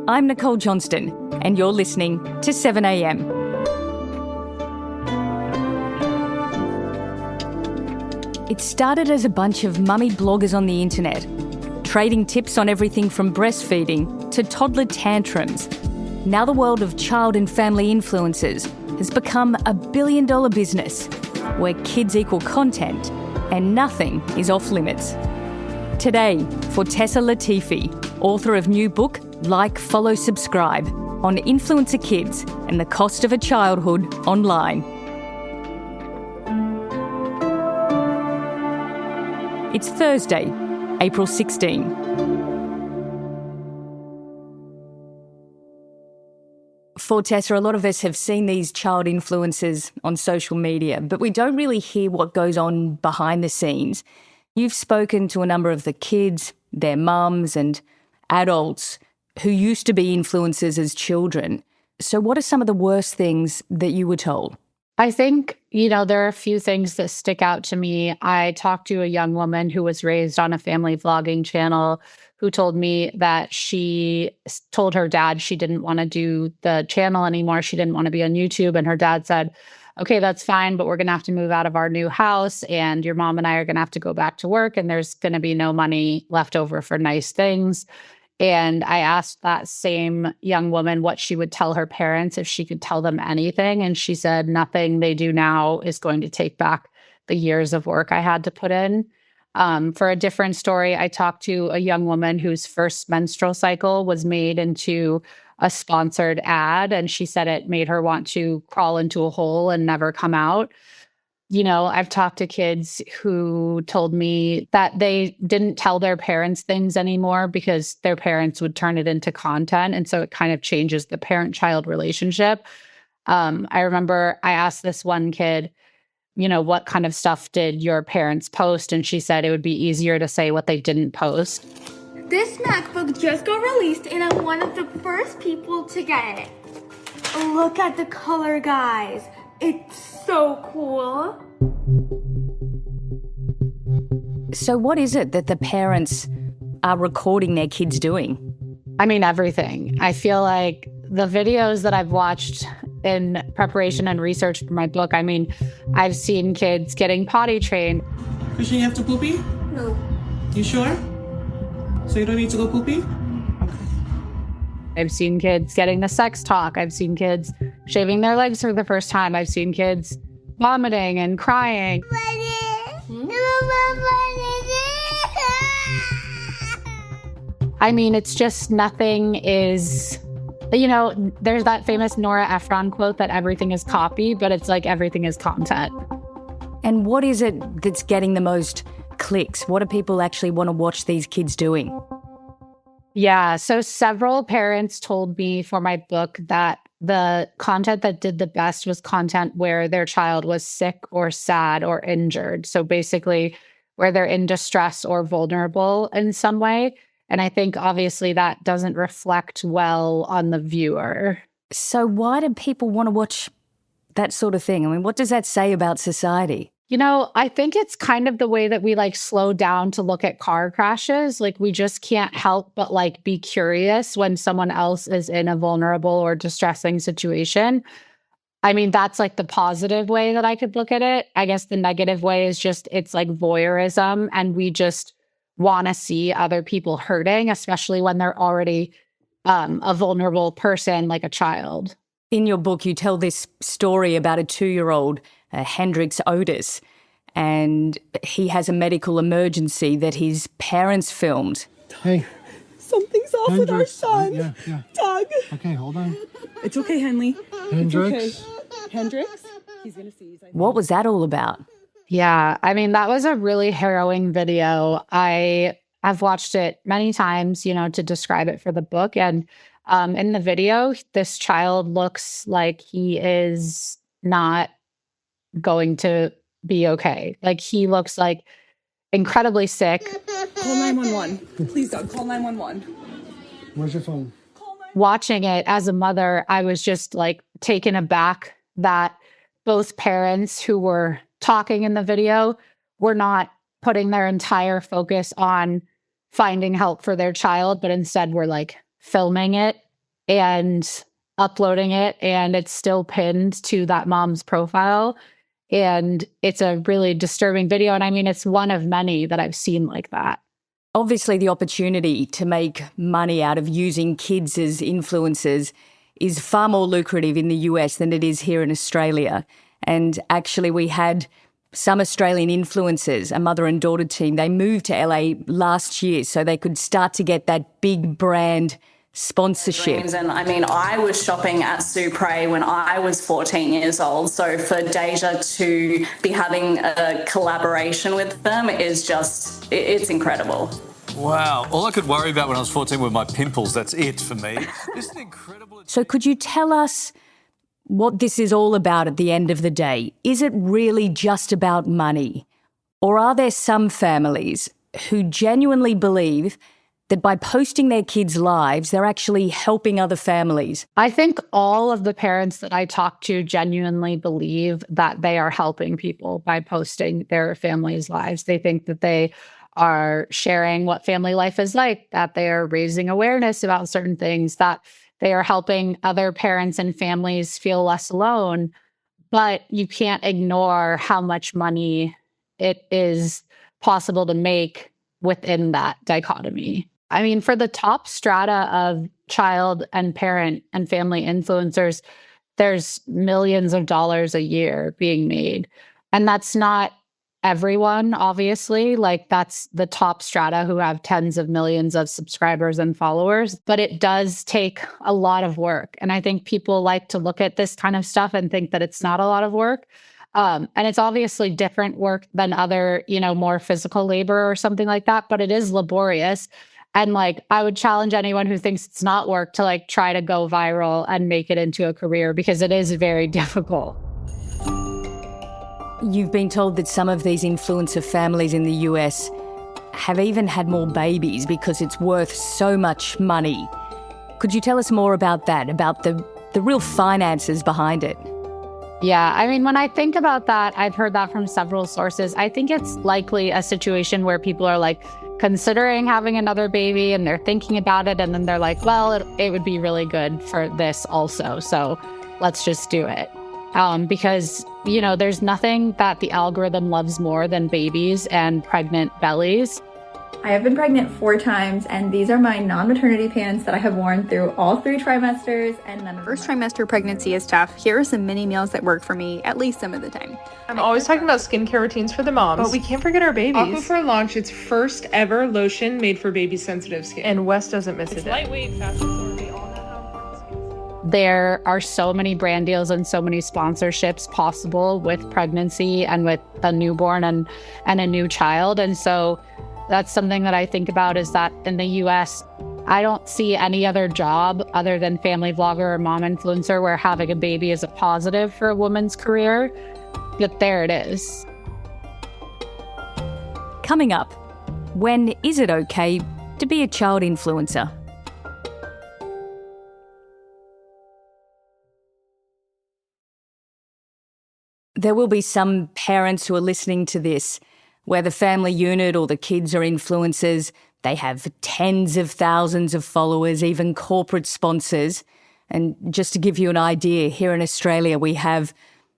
I'm Nicole Johnston, and you're listening to 7am. It started as a bunch of mummy bloggers on the internet, trading tips on everything from breastfeeding to toddler tantrums. Now the world of child and family influencers has become a billion-dollar business where kids equal content and nothing is off limits. Today, for Tessa Latifi, author of new book Like, Follow, Subscribe on influencer kids and the cost of a childhood online. It's Thursday, April 16. For Tessa, a lot of us have seen these child influencers on social media, but we don't really hear what goes on behind the scenes. You've spoken to a number of the kids, their mums and adults who used to be influencers as children. So what are some of the worst things that you were told? I think, there are a few things that stick out to me. I talked to a young woman who was raised on a family vlogging channel who told me that she told her dad she didn't want to do the channel anymore. She didn't want to be on YouTube. And her dad said, okay, that's fine, but we're going to have to move out of our new house and your mom and I are going to have to go back to work and there's going to be no money left over for nice things. And I asked that same young woman what she would tell her parents if she could tell them anything. And she said, nothing they do now is going to take back the years of work I had to put in. For a different story, I talked to a young woman whose first menstrual cycle was made into a sponsored ad. And she said it made her want to crawl into a hole and never come out. I've talked to kids who told me that they didn't tell their parents things anymore because their parents would turn it into content. And so it kind of changes the parent-child relationship. I remember I asked this one kid, what kind of stuff did your parents post? And she said it would be easier to say what they didn't post. This MacBook just got released and I'm one of the first people to get it. Look at the color, guys. It's so cool. So what is it that the parents are recording their kids doing? I mean, everything. I feel like the videos that I've watched in preparation and research for my book, I've seen kids getting potty trained. Christian, you have to poopy? No. You sure? So you don't need to go poopy? I've seen kids getting the sex talk. I've seen kids shaving their legs for the first time. I've seen kids vomiting and crying. It's just nothing is, there's that famous Nora Ephron quote that everything is copy, but it's like everything is content. And what is it that's getting the most clicks? What do people actually want to watch these kids doing? Yeah, so several parents told me for my book that the content that did the best was content where their child was sick or sad or injured. So basically where they're in distress or vulnerable in some way. And I think obviously that doesn't reflect well on the viewer. So why do people want to watch that sort of thing? What does that say about society? I think it's kind of the way that we slow down to look at car crashes. We just can't help but be curious when someone else is in a vulnerable or distressing situation. That's the positive way that I could look at it. I guess the negative way is just it's voyeurism and we just want to see other people hurting, especially when they're already a vulnerable person like a child. In your book, you tell this story about a 2-year-old, Hendrix Otis, and he has a medical emergency that his parents filmed. Hey. Something's off with our son. Yeah. Doug. Okay, hold on. It's okay, Henley. Hendrix. It's okay. Hendrix? He's going to seize. What was that all about? Yeah, that was a really harrowing video. I've watched it many times, to describe it for the book. And in the video, this child looks like he is not going to be okay. He looks incredibly sick. Call 911. Please, Doug, call 911. Where's your phone? Watching it as a mother, I was just taken aback that both parents who were talking in the video were not putting their entire focus on finding help for their child, but instead were filming it and uploading it, and it's still pinned to that mom's profile. And it's a really disturbing video. And I mean, it's one of many that I've seen like that. Obviously, the opportunity to make money out of using kids as influencers is far more lucrative in the US than it is here in Australia. And actually, we had some Australian influencers, a mother and daughter team, they moved to LA last year so they could start to get that big brand sponsorship. And I mean, I was shopping at Supre when I was 14 years old. So for Deja to be having a collaboration with them is just, it's incredible. Wow. All I could worry about when I was 14 were my pimples. That's it for me. This is incredible. So could you tell us what this is all about at the end of the day? Is it really just about money? Or are there some families who genuinely believe that by posting their kids' lives, they're actually helping other families? I think all of the parents that I talk to genuinely believe that they are helping people by posting their families' lives. They think that they are sharing what family life is like, that they are raising awareness about certain things, that they are helping other parents and families feel less alone. But you can't ignore how much money it is possible to make within that dichotomy. I mean, for the top strata of child and parent and family influencers, there's millions of dollars a year being made. And that's not everyone, obviously. Like, that's the top strata who have tens of millions of subscribers and followers. But it does take a lot of work. And I think people like to look at this kind of stuff and think that it's not a lot of work. And it's obviously different work than other, more physical labor or something like that. But it is laborious. And like, I would challenge anyone who thinks it's not work to like try to go viral and make it into a career, because it is very difficult. You've been told that some of these influencer families in the US have even had more babies because it's worth so much money. Could you tell us more about that, about the real finances behind it? Yeah, I mean, when I think about that, I've heard that from several sources. I think it's likely a situation where people are like considering having another baby and they're thinking about it, and then they're like, well, it would be really good for this also, so let's just do it. Because, there's nothing that the algorithm loves more than babies and pregnant bellies. I have been pregnant 4 times, and these are my non-maternity pants that I have worn through all 3 trimesters, and none of First trimester pregnancy is tough. Here are some mini meals that work for me, at least some of the time. I'm always talking about skincare routines for the moms. But we can't forget our babies. Aquaphor launched its first ever lotion made for baby sensitive skin. And Wes doesn't miss it. It's lightweight, fast absorbing. We all know how important skin is. There are so many brand deals and so many sponsorships possible with pregnancy and with a newborn and a new child. And so that's something that I think about, is that in the US, I don't see any other job other than family vlogger or mom influencer where having a baby is a positive for a woman's career. But there it is. Coming up, when is it okay to be a child influencer? There will be some parents who are listening to this where the family unit or the kids are influencers. They have tens of thousands of followers, even corporate sponsors. And just to give you an idea, here in Australia, we have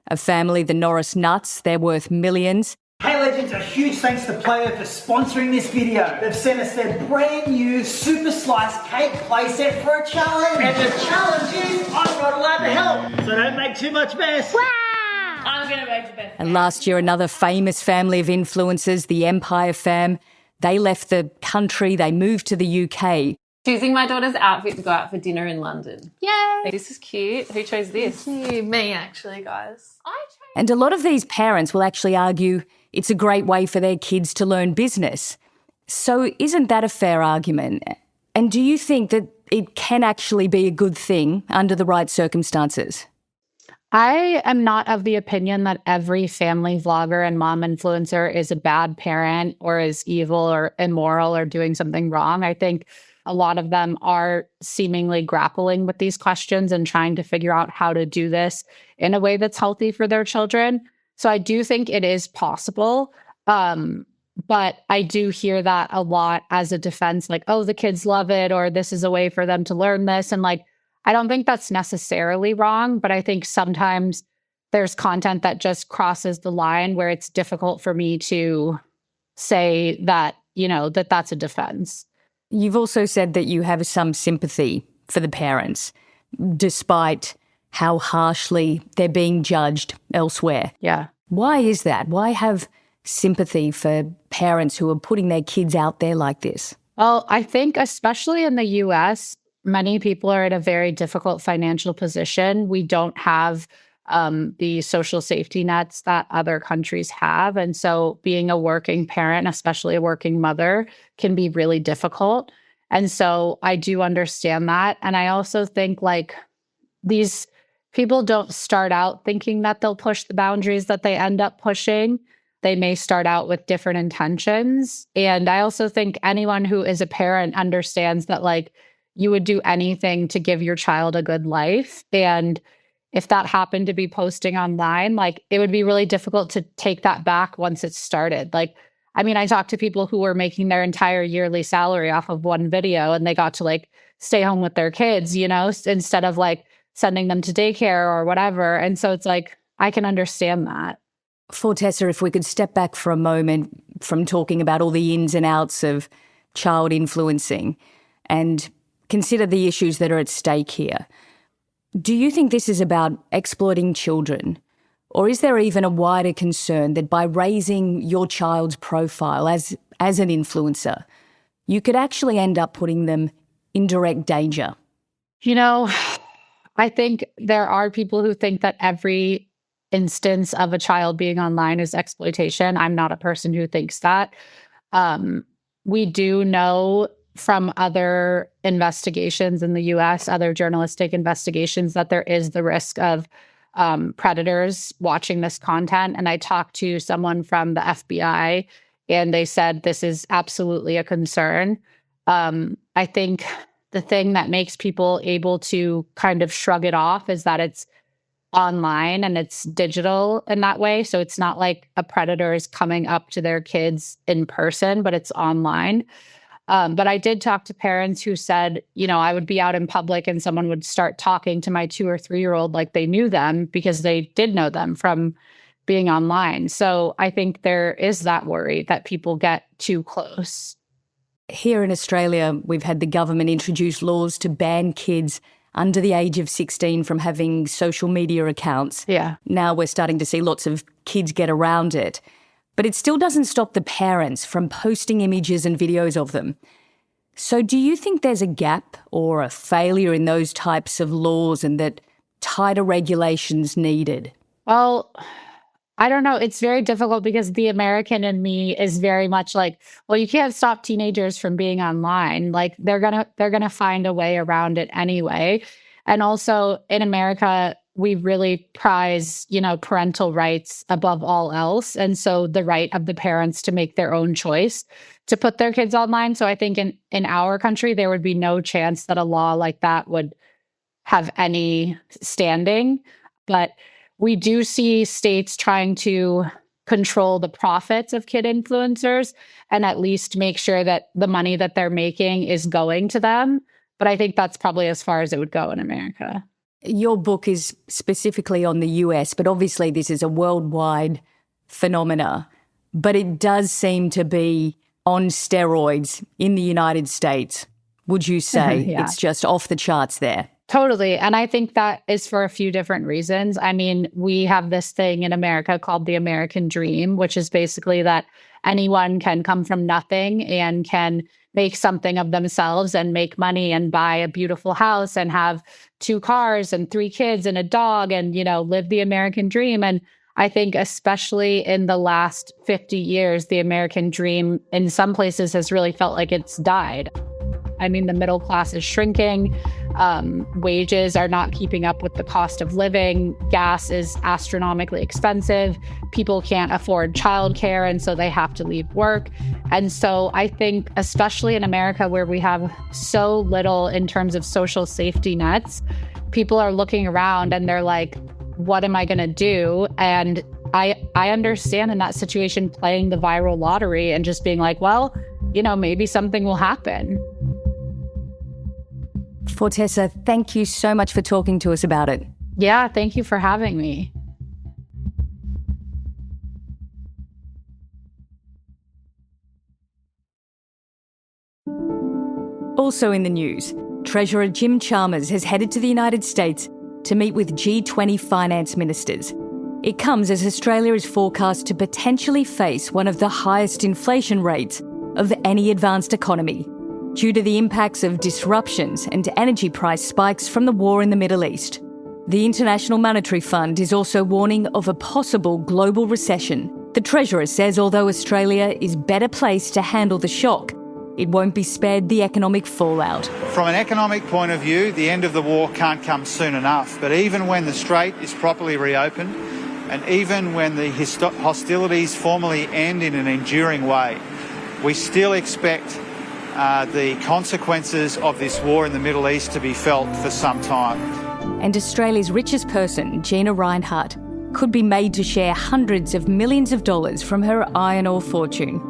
a family, the Norris Nuts. They're worth millions. Hey Legends, a huge thanks to Player for sponsoring this video. They've sent us their brand new super slice cake playset for a challenge. And the challenge is I'm not allowed to help, so don't make too much mess. Wow! I'm gonna make the best. And last year, another famous family of influencers, the Empire fam, they left the country, they moved to the UK. Choosing my daughter's outfit to go out for dinner in London. Yay! This is cute. Who chose this? Me, actually, guys. And a lot of these parents will actually argue it's a great way for their kids to learn business. So isn't that a fair argument? And do you think that it can actually be a good thing under the right circumstances? I am not of the opinion that every family vlogger and mom influencer is a bad parent or is evil or immoral or doing something wrong. I think a lot of them are seemingly grappling with these questions and trying to figure out how to do this in a way that's healthy for their children. So I do think it is possible. But I do hear that a lot as a defense, like, oh, the kids love it, or this is a way for them to learn this. And like, I don't think that's necessarily wrong, but I think sometimes there's content that just crosses the line where it's difficult for me to say that, that that's a defense. You've also said that you have some sympathy for the parents, despite how harshly they're being judged elsewhere. Yeah. Why is that? Why have sympathy for parents who are putting their kids out there like this? Well, I think especially in the US, many people are in a very difficult financial position. We don't have the social safety nets that other countries have. And so being a working parent, especially a working mother, can be really difficult. And so I do understand that. And I also think like these people don't start out thinking that they'll push the boundaries that they end up pushing. They may start out with different intentions. And I also think anyone who is a parent understands that like you would do anything to give your child a good life. And if that happened to be posting online, like it would be really difficult to take that back once it's started. Like, I mean, I talked to people who were making their entire yearly salary off of one video and they got to like stay home with their kids, instead of like sending them to daycare or whatever. And so it's like, I can understand that. Fortessa, if we could step back for a moment from talking about all the ins and outs of child influencing and consider the issues that are at stake here. Do you think this is about exploiting children? Or is there even a wider concern that by raising your child's profile as an influencer, you could actually end up putting them in direct danger? I think there are people who think that every instance of a child being online is exploitation. I'm not a person who thinks that. We do know from other investigations in the US, other journalistic investigations, that there is the risk of predators watching this content. And I talked to someone from the FBI and they said this is absolutely a concern. I think the thing that makes people able to kind of shrug it off is that it's online and it's digital in that way. So it's not like a predator is coming up to their kids in person, but it's online. But I did talk to parents who said, I would be out in public and someone would start talking to my 2 or 3-year-old like they knew them because they did know them from being online. So I think there is that worry that people get too close. Here in Australia, we've had the government introduce laws to ban kids under the age of 16 from having social media accounts. Yeah. Now we're starting to see lots of kids get around it. But it still doesn't stop the parents from posting images and videos of them. So do you think there's a gap or a failure in those types of laws and that tighter regulations needed? Well, I don't know. It's very difficult because the American in me is very much like, well, you can't stop teenagers from being online. Like they're gonna find a way around it anyway. And also in America, we really prize, parental rights above all else. And so the right of the parents to make their own choice to put their kids online. So I think in our country, there would be no chance that a law like that would have any standing. But we do see states trying to control the profits of kid influencers and at least make sure that the money that they're making is going to them. But I think that's probably as far as it would go in America. Your book is specifically on the US, but obviously this is a worldwide phenomena. But it does seem to be on steroids in the United States. Would you say Yeah. It's just off the charts there? Totally. And I think that is for a few different reasons. I mean, we have this thing in America called the American dream, which is basically that anyone can come from nothing and can make something of themselves and make money and buy a beautiful house and have 2 cars and 3 kids and a dog and, live the American dream. And I think especially in the last 50 years, the American dream in some places has really felt like it's died. I mean, the middle class is shrinking. Wages are not keeping up with the cost of living. Gas is astronomically expensive. People can't afford childcare, and so they have to leave work. And so I think, especially in America, where we have so little in terms of social safety nets, people are looking around and they're like, what am I going to do? And I understand in that situation playing the viral lottery and just being like, well, maybe something will happen. Fortessa, thank you so much for talking to us about it. Yeah, thank you for having me. Also in the news, Treasurer Jim Chalmers has headed to the United States to meet with G20 finance ministers. It comes as Australia is forecast to potentially face one of the highest inflation rates of any advanced economy due to the impacts of disruptions and energy price spikes from the war in the Middle East. The International Monetary Fund is also warning of a possible global recession. The Treasurer says although Australia is better placed to handle the shock, it won't be spared the economic fallout. From an economic point of view, the end of the war can't come soon enough. But even when the strait is properly reopened, and even when the hostilities formally end in an enduring way, we still expect the consequences of this war in the Middle East to be felt for some time. And Australia's richest person, Gina Rinehart, could be made to share hundreds of millions of dollars from her iron ore fortune.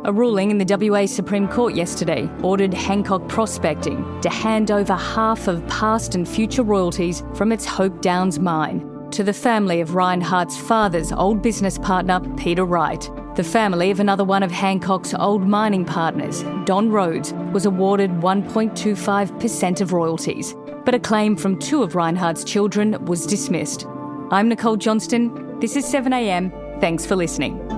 A ruling in the WA Supreme Court yesterday ordered Hancock Prospecting to hand over half of past and future royalties from its Hope Downs mine to the family of Rinehart's father's old business partner, Peter Wright. The family of another one of Hancock's old mining partners, Don Rhodes, was awarded 1.25% of royalties, but a claim from two of Rinehart's children was dismissed. I'm Nicole Johnston. This is 7am. Thanks for listening.